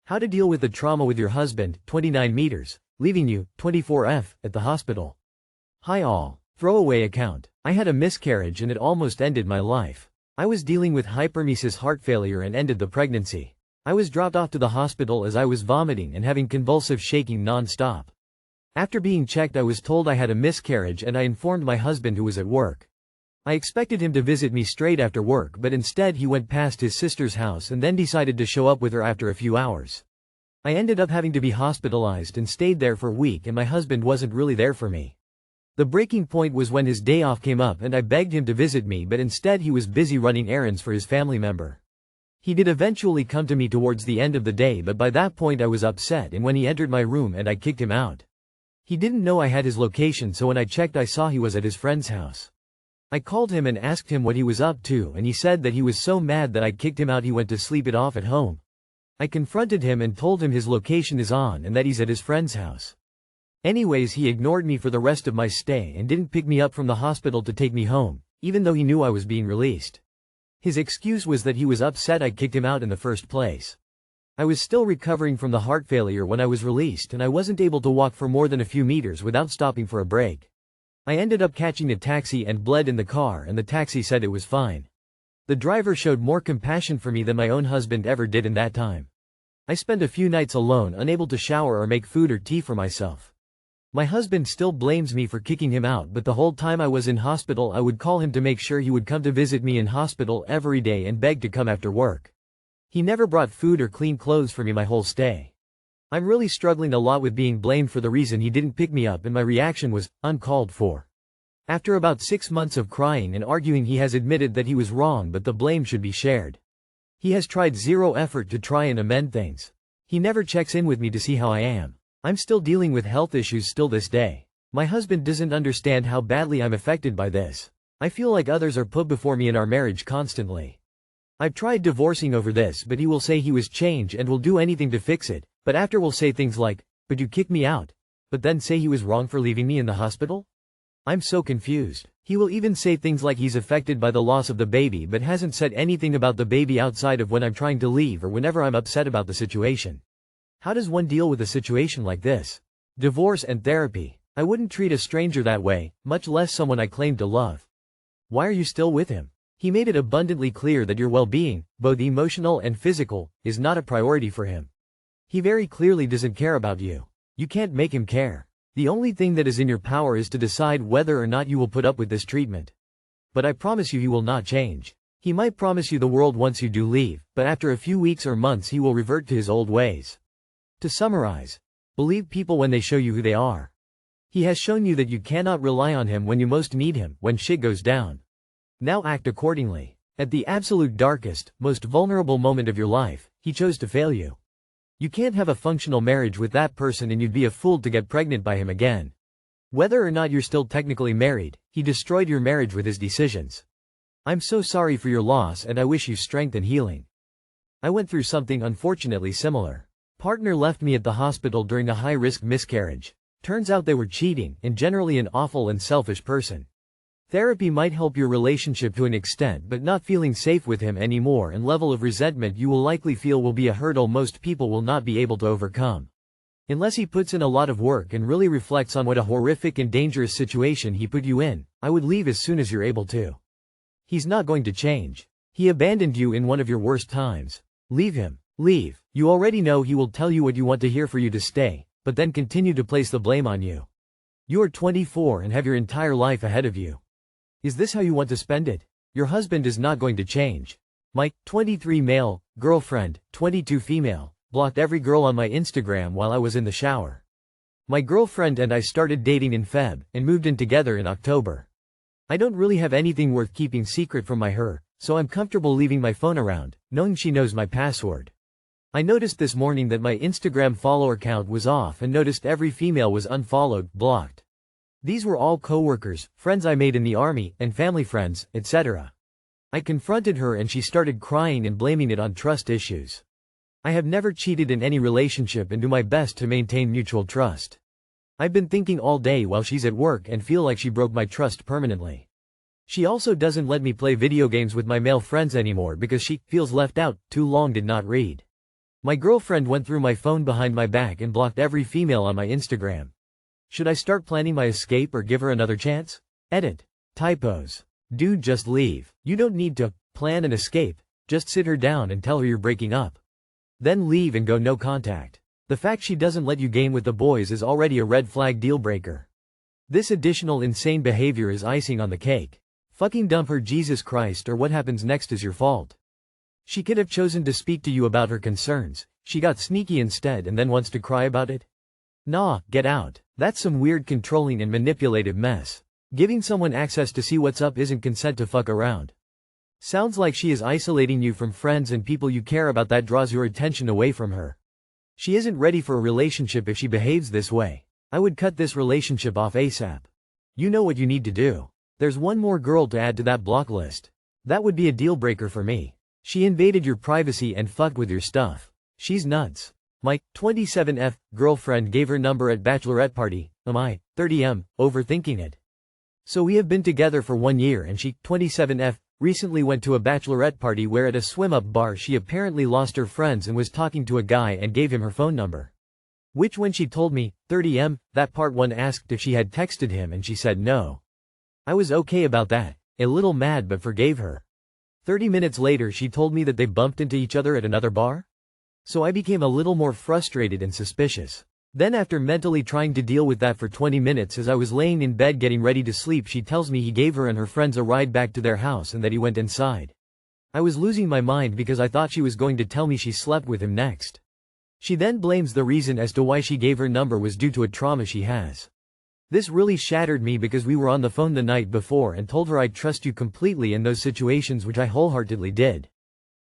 How to deal with the trauma with your husband, 29 meters, leaving you, 24F, at the hospital. Hi all. Throwaway account. I had a miscarriage and it almost ended my life. I was dealing with hyperemesis heart failure and ended the pregnancy. I was dropped off to the hospital as I was vomiting and having convulsive shaking non-stop. After being checked, I was told I had a miscarriage and I informed my husband, who was at work. I expected him to visit me straight after work, but instead he went past his sister's house and then decided to show up with her after a few hours. I ended up having to be hospitalized and stayed there for a week, and my husband wasn't really there for me. The breaking point was when his day off came up and I begged him to visit me, but instead he was busy running errands for his family member. He did eventually come to me towards the end of the day, but by that point I was upset, and when he entered my room and I kicked him out. He didn't know I had his location, so when I checked I saw he was at his friend's house. I called him and asked him what he was up to, and he said that he was so mad that I kicked him out he went to sleep it off at home. I confronted him and told him his location is on and that he's at his friend's house. Anyways, he ignored me for the rest of my stay and didn't pick me up from the hospital to take me home, even though he knew I was being released. His excuse was that he was upset I kicked him out in the first place. I was still recovering from the heart failure when I was released, and I wasn't able to walk for more than a few meters without stopping for a break. I ended up catching a taxi and bled in the car, and the taxi said it was fine. The driver showed more compassion for me than my own husband ever did in that time. I spent a few nights alone, unable to shower or make food or tea for myself. My husband still blames me for kicking him out, but the whole time I was in hospital I would call him to make sure he would come to visit me in hospital every day and beg to come after work. He never brought food or clean clothes for me my whole stay. I'm really struggling a lot with being blamed for the reason he didn't pick me up, and my reaction was uncalled for. After about 6 months of crying and arguing, he has admitted that he was wrong, but the blame should be shared. He has tried zero effort to try and amend things. He never checks in with me to see how I am. I'm still dealing with health issues still this day. My husband doesn't understand how badly I'm affected by this. I feel like others are put before me in our marriage constantly. I've tried divorcing over this, but he will say he was changed and will do anything to fix it, but after will say things like, "But you kicked me out," but then say he was wrong for leaving me in the hospital? I'm so confused. He will even say things like he's affected by the loss of the baby, but hasn't said anything about the baby outside of when I'm trying to leave or whenever I'm upset about the situation. How does one deal with a situation like this? Divorce and therapy. I wouldn't treat a stranger that way, much less someone I claimed to love. Why are you still with him? He made it abundantly clear that your well-being, both emotional and physical, is not a priority for him. He very clearly doesn't care about you. You can't make him care. The only thing that is in your power is to decide whether or not you will put up with this treatment. But I promise you he will not change. He might promise you the world once you do leave, but after a few weeks or months he will revert to his old ways. To summarize, believe people when they show you who they are. He has shown you that you cannot rely on him when you most need him, when shit goes down. Now act accordingly. At the absolute darkest, most vulnerable moment of your life, he chose to fail you. You can't have a functional marriage with that person, and you'd be a fool to get pregnant by him again. Whether or not you're still technically married, he destroyed your marriage with his decisions. I'm so sorry for your loss, and I wish you strength and healing. I went through something unfortunately similar. Partner left me at the hospital during a high-risk miscarriage. Turns out they were cheating, and generally an awful and selfish person. Therapy might help your relationship to an extent, but not feeling safe with him anymore and level of resentment you will likely feel will be a hurdle most people will not be able to overcome. Unless he puts in a lot of work and really reflects on what a horrific and dangerous situation he put you in, I would leave as soon as you're able to. He's not going to change. He abandoned you in one of your worst times. Leave him. Leave. You already know he will tell you what you want to hear for you to stay, but then continue to place the blame on you. You are 24 and have your entire life ahead of you. Is this how you want to spend it? Your husband is not going to change. My 23 male girlfriend, 22 female, blocked every girl on my Instagram while I was in the shower. My girlfriend and I started dating in Feb and moved in together in October. I don't really have anything worth keeping secret from her, so I'm comfortable leaving my phone around, knowing she knows my password. I noticed this morning that my Instagram follower count was off and noticed every female was unfollowed, blocked. These were all coworkers, friends I made in the army, and family friends, etc. I confronted her and she started crying and blaming it on trust issues. I have never cheated in any relationship and do my best to maintain mutual trust. I've been thinking all day while she's at work and feel like she broke my trust permanently. She also doesn't let me play video games with my male friends anymore because she feels left out. Too long did not read. My girlfriend went through my phone behind my back and blocked every female on my Instagram. Should I start planning my escape or give her another chance? Edit. Typos. Dude, just leave. You don't need to plan an escape. Just sit her down and tell her you're breaking up. Then leave and go no contact. The fact she doesn't let you game with the boys is already a red flag deal breaker. This additional insane behavior is icing on the cake. Fucking dump her, Jesus Christ, or what happens next is your fault. She could have chosen to speak to you about her concerns. She got sneaky instead and then wants to cry about it? Nah, get out. That's some weird controlling and manipulative mess. Giving someone access to see what's up isn't consent to fuck around. Sounds like she is isolating you from friends and people you care about. That draws your attention away from her. She isn't ready for a relationship if she behaves this way. I would cut this relationship off ASAP. You know what you need to do. There's one more girl to add to that block list. That would be a deal breaker for me. She invaded your privacy and fucked with your stuff. She's nuts. My 27F girlfriend gave her number at bachelorette party. My 30M overthinking it. So we have been together for 1 year and she 27F recently went to a bachelorette party where at a swim-up bar she apparently lost her friends and was talking to a guy and gave him her phone number. Which when she told me, 30M, that part one asked if she had texted him and she said no. I was okay about that, a little mad but forgave her. 30 minutes later she told me that they bumped into each other at another bar? So I became a little more frustrated and suspicious. Then after mentally trying to deal with that for 20 minutes as I was laying in bed getting ready to sleep, she tells me he gave her and her friends a ride back to their house and that he went inside. I was losing my mind because I thought she was going to tell me she slept with him next. She then blames the reason as to why she gave her number was due to a trauma she has. This really shattered me because we were on the phone the night before and told her I'd trust you completely in those situations, which I wholeheartedly did.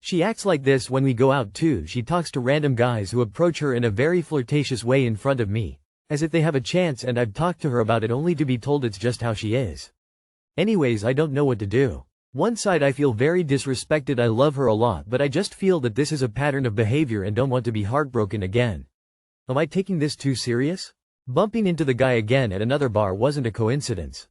She acts like this when we go out too. She talks to random guys who approach her in a very flirtatious way in front of me, as if they have a chance, and I've talked to her about it only to be told it's just how she is. Anyways, I don't know what to do. One side I feel very disrespected. I love her a lot, but I just feel that this is a pattern of behavior and don't want to be heartbroken again. Am I taking this too serious? Bumping into the guy again at another bar wasn't a coincidence.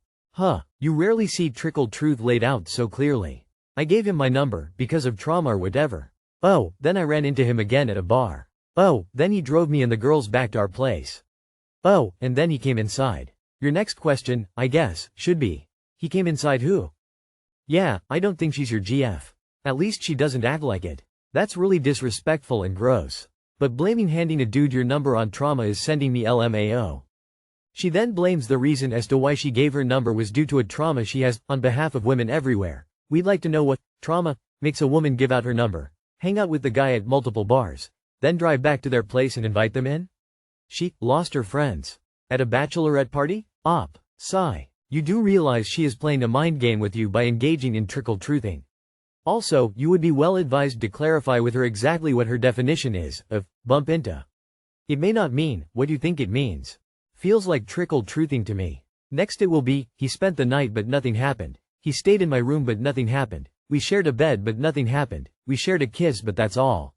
You rarely see trickle truth laid out so clearly. I gave him my number, because of trauma or whatever. Oh, then I ran into him again at a bar. Oh, then he drove me and the girls back to our place. Oh, and then he came inside. Your next question, I guess, should be, he came inside who? Yeah, I don't think she's your GF. At least she doesn't act like it. That's really disrespectful and gross. But blaming handing a dude your number on trauma is sending me LMAO. She then blames the reason as to why she gave her number was due to a trauma she has, on behalf of women everywhere. We'd like to know what trauma makes a woman give out her number, hang out with the guy at multiple bars, then drive back to their place and invite them in? She lost her friends. At a bachelorette party? Sigh. You do realize she is playing a mind game with you by engaging in trickle truthing. Also, you would be well advised to clarify with her exactly what her definition is of bump into. It may not mean what you think it means. Feels like trickle truthing to me. Next it will be, he spent the night but nothing happened. He stayed in my room but nothing happened. We shared a bed but nothing happened. We shared a kiss but that's all.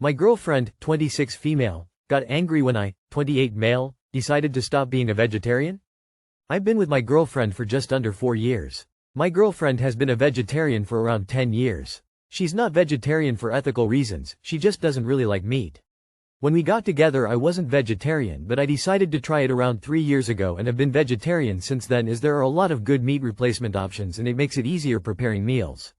My girlfriend, 26 female, got angry when I, 28 male, decided to stop being a vegetarian? I've been with my girlfriend for just under 4 years. My girlfriend has been a vegetarian for around 10 years. She's not vegetarian for ethical reasons, she just doesn't really like meat. When we got together I wasn't vegetarian, but I decided to try it around 3 years ago and have been vegetarian since then, as there are a lot of good meat replacement options and it makes it easier preparing meals.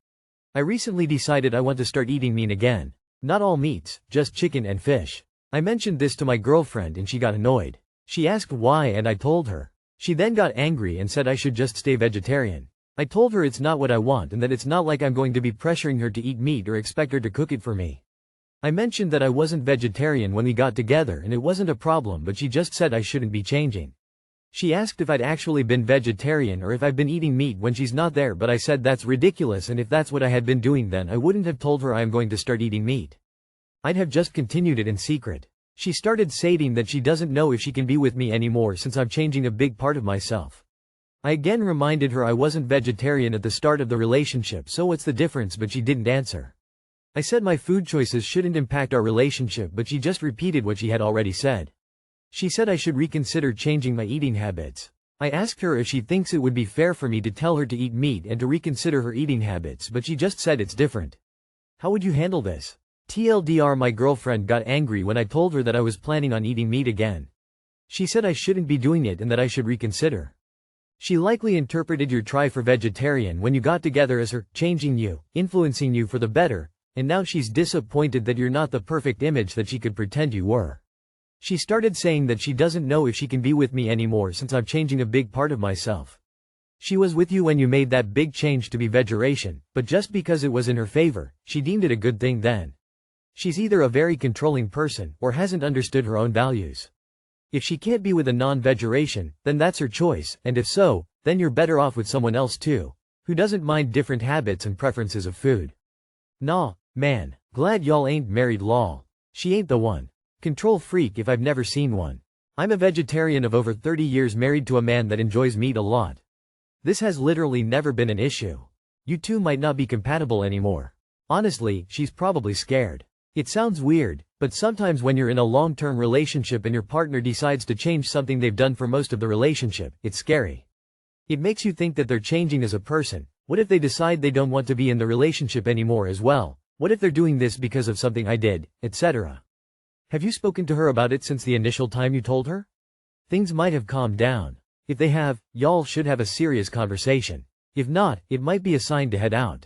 I recently decided I want to start eating meat again. Not all meats, just chicken and fish. I mentioned this to my girlfriend and she got annoyed. She asked why and I told her. She then got angry and said I should just stay vegetarian. I told her it's not what I want and that it's not like I'm going to be pressuring her to eat meat or expect her to cook it for me. I mentioned that I wasn't vegetarian when we got together and it wasn't a problem, but she just said I shouldn't be changing. She asked if I'd actually been vegetarian or if I've been eating meat when she's not there, but I said that's ridiculous, and if that's what I had been doing then I wouldn't have told her I am going to start eating meat. I'd have just continued it in secret. She started saying that she doesn't know if she can be with me anymore since I'm changing a big part of myself. I again reminded her I wasn't vegetarian at the start of the relationship, so what's the difference, but she didn't answer. I said my food choices shouldn't impact our relationship, but she just repeated what she had already said. She said I should reconsider changing my eating habits. I asked her if she thinks it would be fair for me to tell her to eat meat and to reconsider her eating habits, but she just said it's different. How would you handle this? TLDR, my girlfriend got angry when I told her that I was planning on eating meat again. She said I shouldn't be doing it and that I should reconsider. She likely interpreted your try for vegetarian when you got together as her changing you, influencing you for the better, and now she's disappointed that you're not the perfect image that she could pretend you were. She started saying that she doesn't know if she can be with me anymore since I'm changing a big part of myself. She was with you when you made that big change to be vegetarian, but just because it was in her favor, she deemed it a good thing then. She's either a very controlling person or hasn't understood her own values. If she can't be with a non-vegetarian, then that's her choice, and if so, then you're better off with someone else too, who doesn't mind different habits and preferences of food. Nah, man, glad y'all ain't married lol. She ain't the one. Control freak if I've never seen one. I'm a vegetarian of over 30 years married to a man that enjoys meat a lot. This has literally never been an issue. You two might not be compatible anymore. Honestly, she's probably scared. It sounds weird, but sometimes when you're in a long-term relationship and your partner decides to change something they've done for most of the relationship, it's scary. It makes you think that they're changing as a person. What if they decide they don't want to be in the relationship anymore as well? What if they're doing this because of something I did, etc.? Have you spoken to her about it since the initial time you told her? Things might have calmed down. If they have, y'all should have a serious conversation. If not, it might be a sign to head out.